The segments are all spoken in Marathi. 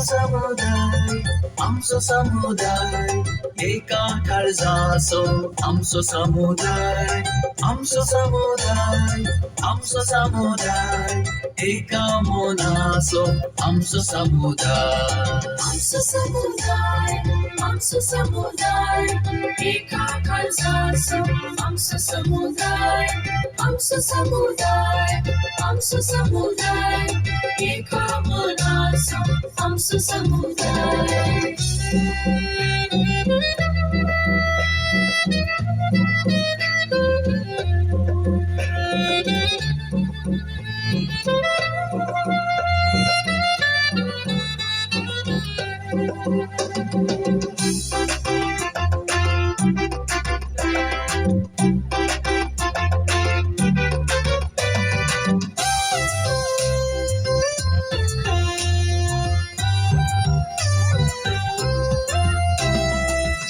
समुदाय आमचो समुदाय एका काळजाचो आमचो समुदाय आमचो समुदाय आमचो समुदाय एका मोनाचो आमचो समुदाय आमचो समुदाय आमचो समुदाय एका काळजाचो आमचो समुदाय आमचो समुदाय आमचो समुदाय एका मनाचो आमचो समुदाय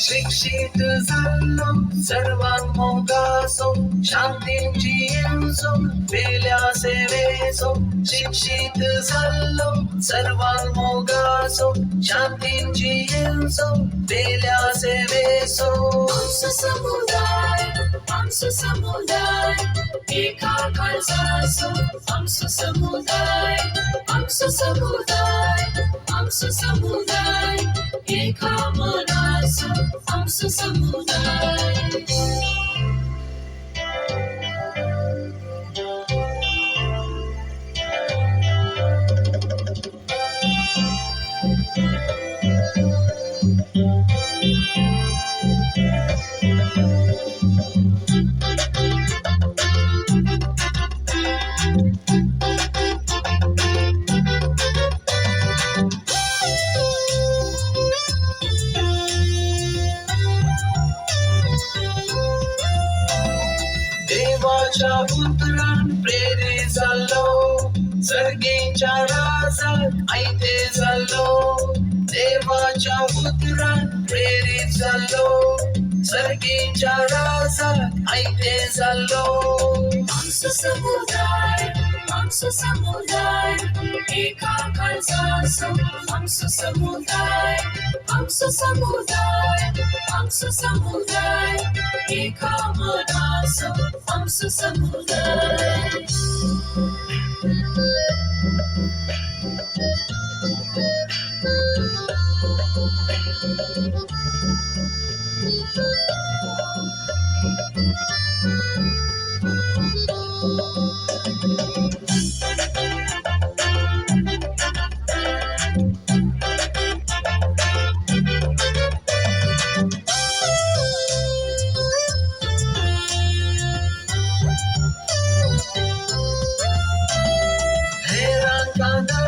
शिक्षित जाल्लो सर्वांक मोगाचो शांतीन जियेवचो वेल्या सेवेचो शिक्षित जाल्लो सर्वांक मोगाचो शांतीन जियेवचो वेल्या सेवेचो आमचो समुदाय आमचो समुदाय एका काळजाचो आमचो समुदाय आमचो समुदाय आमचो समुदाय एका मनाचो आमचो समुदाय देवाच्या पुत्रान प्रेरित जाल्लो सर्गेच्या राजाक आयते जाल्लो देवाच्या पुत्रान प्रेरित जाल्लो सर्गेच्या राजाक आयते जाल्लो आमचो समुदाय आमचो समुदाय एका काळजाचो आमचो समुदाय आमचो समुदाय आमचो समुदाय एका मनाचो आमचो समुदाय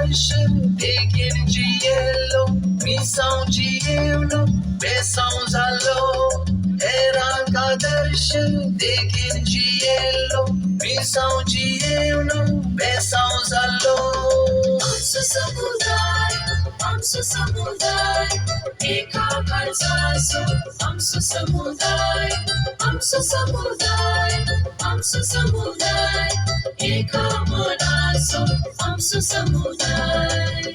dर्शन बेगीन जियेलो मिसांव जियेवलो बेसांव जालो हेरांक दर्शन बेगीन जियेलो मिसांव जियेवलो बेसांव जालो आमचो समुदाय आमचो समुदाय एका काळजाचो आमचो समुदाय आमचो समुदाय आमचो समुदाय एका मनाचो आमचो समुदाय